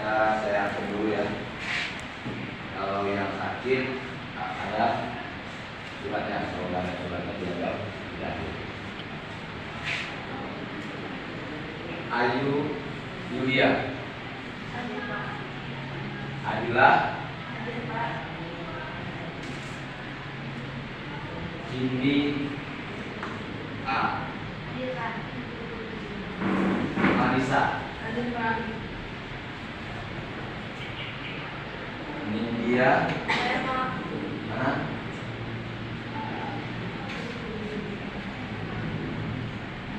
Ya, saya atur dulu ya. Kalau yang sakit ada suratnya, kalau nggak ada suratnya tidak. Ayu Yulia, Adila, Cindy A, Marisa, Nindya, mana?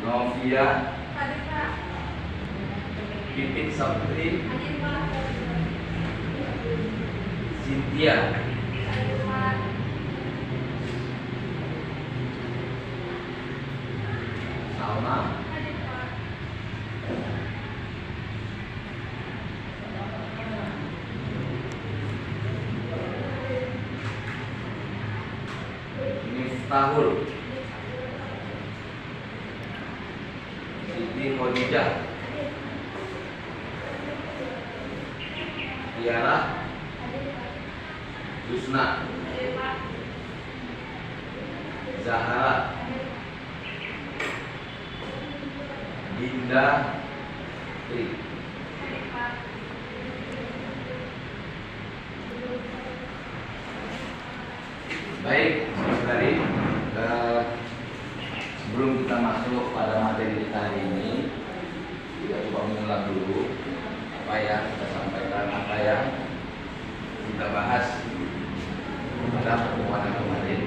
Novia, Pipit Saputri, Cynthia, Salma, Miftahul, Siti Khadijah, Tiara, Yusna, Zahara, Dinda, Tri. Baik, saudari, sebelum kita masuk pada materi kita hari ini, kita coba mengulang dulu apa yang kita sampaikan, apa yang kita bahas pada pertemuan yang kemarin,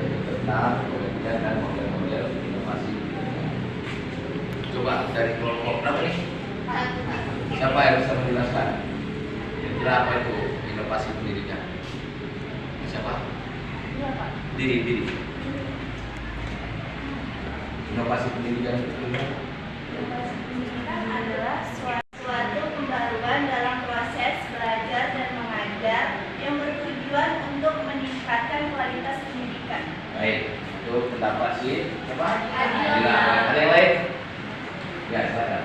yaitu tentang penelitian dan model-model inovasi. Coba dari kelompok berapa nih? Siapa yang bisa menjelaskan? Kira-kira apa itu inovasi pendidikan? Siapa? Diri. Inovasi pendidikan itu Inovasi pendidikan adalah suatu pembaruan dalam proses belajar dan mengajar yang bertujuan untuk meningkatkan kualitas pendidikan. baik. Itu pendapat sih. Siapa? Adila. Ada yang lain? Ya, silakan.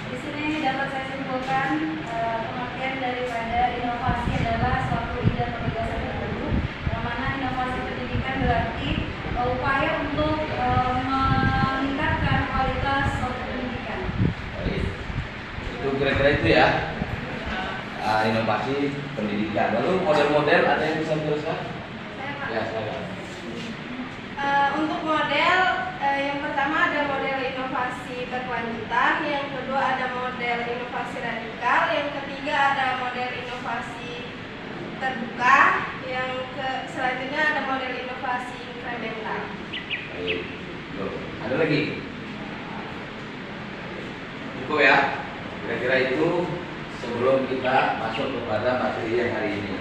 Di sini dapat saya simpulkan pengertian daripada inovasi adalah suatu ide atau gagasan terbaru, yang mana inovasi pendidikan berarti upaya untuk meningkatkan kualitas suatu pendidikan. Baik. Itu kira-kira itu ya. Inovasi pendidikan. Lalu model-model ada yang bisa menjelaskan? Saya, Pak. Ya, silakan. Untuk model, yang pertama ada model inovasi berkelanjutan, yang kedua ada model inovasi radikal, yang ketiga ada model inovasi terbuka, yang selanjutnya ada model inovasi inkremental. Baik. Loh, ada lagi? Cukup ya? Kira-kira itu sebelum kita masuk kepada materi yang hari ini,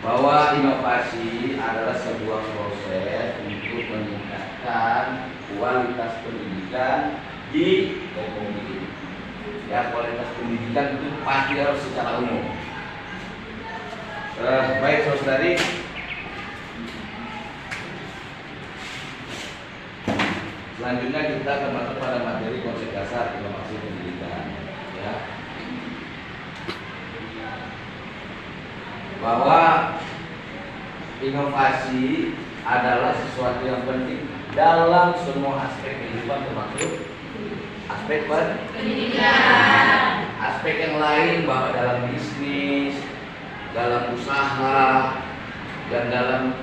bahwa inovasi adalah sebuah proses untuk meningkatkan kualitas pendidikan di ekonomi ini. Ya, kualitas pendidikan itu pasti harus secara umum. Baik saudari, selanjutnya kita akan masuk pada materi konsep dasar inovasi pendidikan. Ya. Bahwa inovasi adalah sesuatu yang penting dalam semua aspek kehidupan, termasuk aspek pendidikan, aspek yang lain, bahwa dalam bisnis, dalam usaha, dan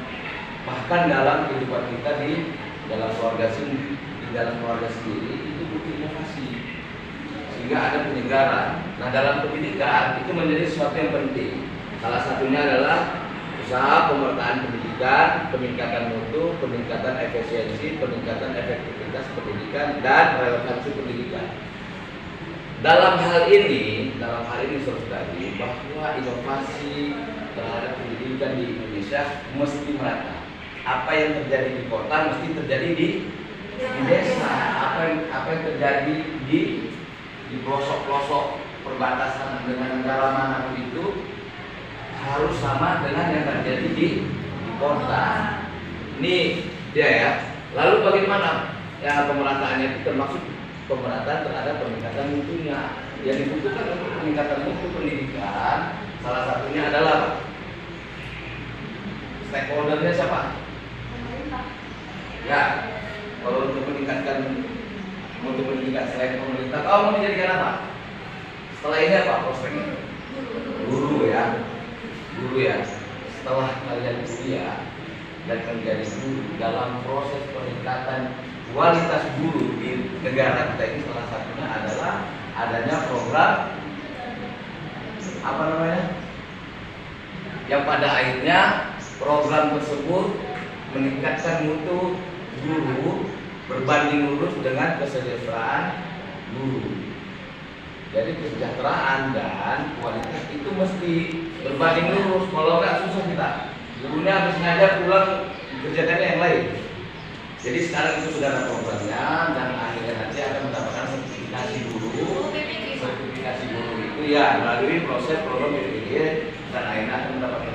bahkan dalam kehidupan kita di dalam keluarga sendiri itu butuh inovasi sehingga ada penyegaran. Nah, dalam pendidikan itu menjadi sesuatu yang penting. Salah satunya adalah usaha pemertaan pendidikan, peningkatan mutu, peningkatan efisiensi, peningkatan efektivitas pendidikan, dan relevansi pendidikan. Dalam hal ini saudari, bahwa inovasi terhadap pendidikan di Indonesia mesti merata. Apa yang terjadi di kota mesti terjadi di desa. Apa yang terjadi di pelosok-pelosok perbatasan dengan negara manapun itu harus sama dengan yang terjadi di kota. Ini dia ya. Lalu bagaimana ya pemerataannya itu, termasuk pemerataan terhadap peningkatan mutunya. Yang dibutuhkan untuk peningkatan mutu pendidikan salah satunya adalah stakeholdernya siapa? Ya, kalau untuk meningkatkan mutu pendidikan selain pemerintah, kamu mau dijadikan apa? Setelah ini apa prospeknya? Guru ya, guru ya. Setelah kalian kuliah dan menjadi guru, dalam proses peningkatan kualitas guru di negara kita ini salah satunya adalah adanya program apa namanya? Yang pada akhirnya program tersebut meningkatkan mutu guru berbanding lurus dengan kesejahteraan guru. Jadi kesejahteraan dan kualitas itu mesti berbanding lurus. Kalau nggak susah kita. Gurunya habis ngajar pulang kerjakannya yang lain. Jadi sekarang itu sudah ada programnya dan akhirnya nanti akan mendapatkan sertifikasi guru. Sertifikasi guru itu ya melalui proses program PPG dan akhirnya akan mendapatkan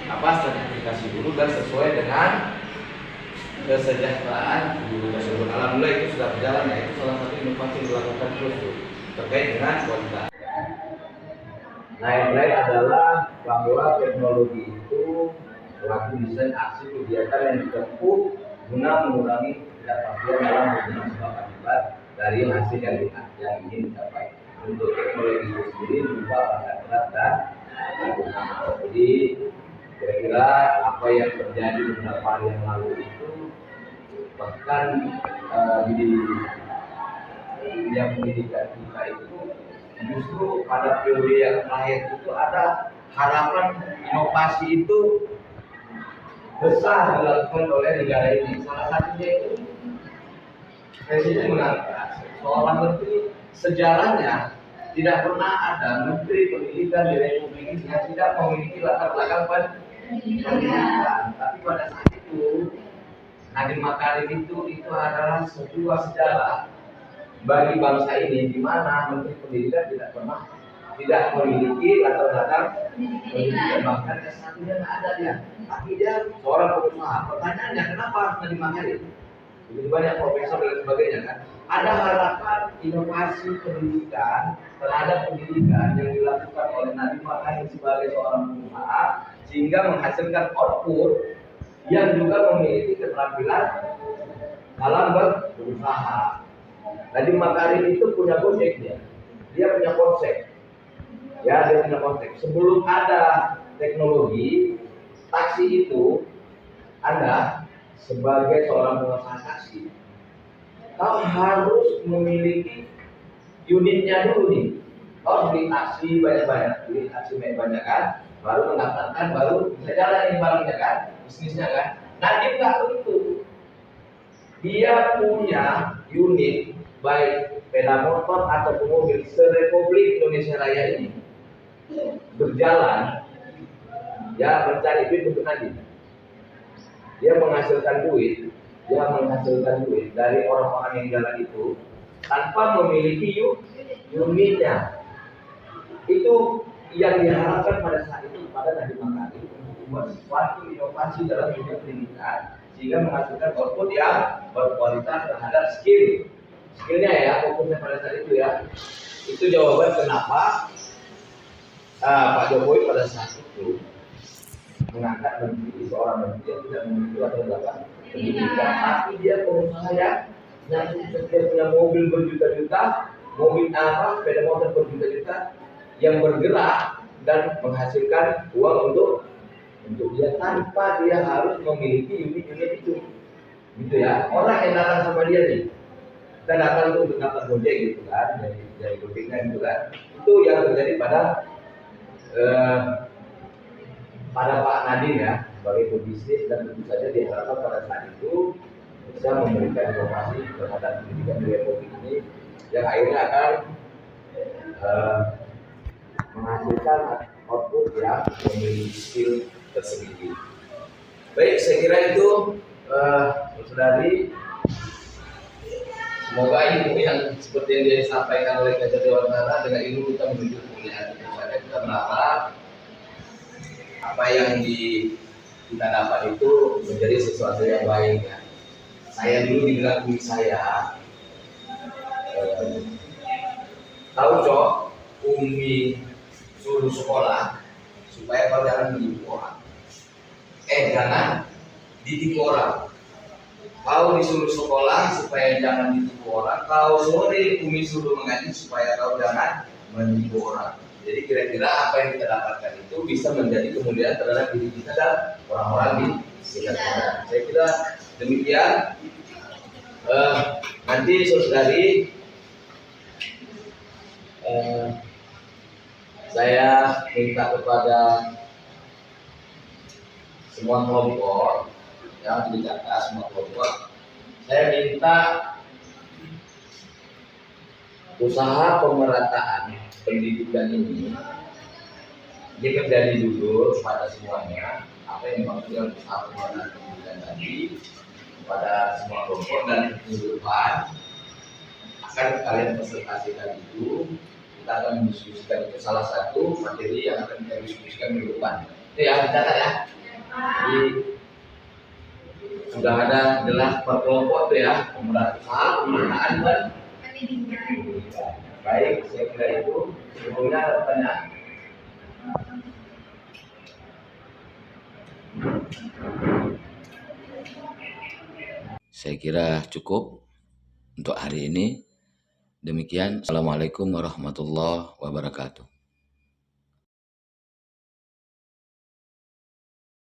apa sertifikasi guru dan sesuai dengan kesejahteraan guru tersebut. Alhamdulillah itu sudah berjalan ya. Itu salah satu inovasi yang dilakukan terus terkait dengan kualitas. Nah yang lain adalah bahwa teknologi itu pelaku desain aksi kegiatan yang ditempuh guna mengurangi ketidakpastian dalam hubungan sebab akibat dari hasil yang ingin dicapai. Untuk teknologi itu sendiri berupa perangkat berat dan jadi kira-kira apa yang terjadi beberapa hari yang lalu itu bahkan di yang pendidikan kita itu justru pada periode yang terakhir itu ada harapan inovasi itu besar dilakukan oleh negara ini. Salah satunya itu Presiden mengangkat seorang menteri, sejarahnya tidak pernah ada menteri pendidikan di Republik ini yang tidak memiliki latar belakang pendidikan. Tapi pada saat itu Nadiem Makarim itu adalah sebuah sejarah bagi bangsa ini, di mana menteri pendidikan tidak memiliki latar belakang pendidikan, bahkan S1-nya nggak ada dia. Tapi dia seorang pengusaha. Pertanyaannya kenapa Nadiem Makarim? Begitu banyak profesor dan sebagainya kan? Ada harapan inovasi pendidikan terhadap pendidikan yang dilakukan oleh Nadiem Makarim sebagai seorang pengusaha sehingga menghasilkan output yang juga memiliki keterampilan dalam berusaha. Nadiem Makarim itu punya Gojek dia punya konsep. Ya, dia punya konsep. Sebelum ada teknologi taksi itu, Anda sebagai seorang pengusaha taksi, kau harus memiliki unitnya dulu nih. Kau beli taksi banyak kan, baru mendaftarkan, baru bisa jalan ini barangnya kan, bisnisnya kan. Nah dia nggak begitu. Dia punya unit baik sepeda motor atau mobil se-Republik Indonesia Raya ini berjalan, ya mencari duit untuk Nadiem. Dia menghasilkan duit dari orang-orang yang jalan itu tanpa memiliki unitnya. Itu yang diharapkan pada saat itu pada Nadiem Makarim untuk membuat suatu inovasi dalam dunia pendidikan sehingga menghasilkan output yang berkualitas terhadap skillnya ya, fokusnya pada saat itu ya. Itu jawaban kenapa Pak Jokowi pada saat itu mengangkat seorang menteri yang tidak memiliki latar belakang pendidikan, tapi dia pengusaha yang setiap punya mobil berjuta-juta, sepeda motor berjuta-juta yang bergerak dan menghasilkan uang untuk dia tanpa dia harus memiliki unit-unit itu, gitu ya. Orang yang datang sama dia nih, kita datang untuk daftar Gojek gitu kan, dari Gojeknya gitu kan, itu yang terjadi pada Pak Nadiem ya, sebagai pebisnis, dan tentu saja diharapkan pada saat itu bisa memberikan inovasi terhadap pendidikan di Republik ini yang akhirnya akan menghasilkan output yang memiliki skill tersendiri. Baik, saya kira itu saudari, semoga ilmu yang seperti yang disampaikan oleh Kajar Dewantara, dengan ilmu kita menuju kemuliaan. Kita berharap apa yang kita dapat itu menjadi sesuatu yang baik ya. Saya dulu di Bumi saya tahu cok, Umi suruh sekolah supaya kau jangan menipu orang. Jangan ditipu orang. Kau disuruh sekolah supaya jangan ditipu orang. Kau sore Umi suruh mengaji supaya kau jangan menipu orang. Jadi kira-kira apa yang kita dapatkan itu bisa menjadi kemudian terhadap diri kita dan orang-orang di sekitar kita. Saya kira demikian. Nanti saudari, saya minta kepada semua kelompok yang dijaga, semua kelompok, saya minta usaha pemerataan pendidikan ini dikerjakan dulu pada semuanya. Apa yang dimaksud dengan usaha pemerataan pendidikan tadi kepada semua kelompok, dan minggu depan akan kalian presentasikan itu. Kita akan mendiskusikan itu, salah satu materi yang akan kita diskusikan minggu depan. Itu ya, dicatat ya. Jadi sudah ada jelas per kelompok itu ya, pemerataan dan pendidikan. Baik, saya kira itu. Sebelumnya ada pertanyaan. Saya kira cukup untuk hari ini. Demikian. Assalamualaikum warahmatullahi wabarakatuh.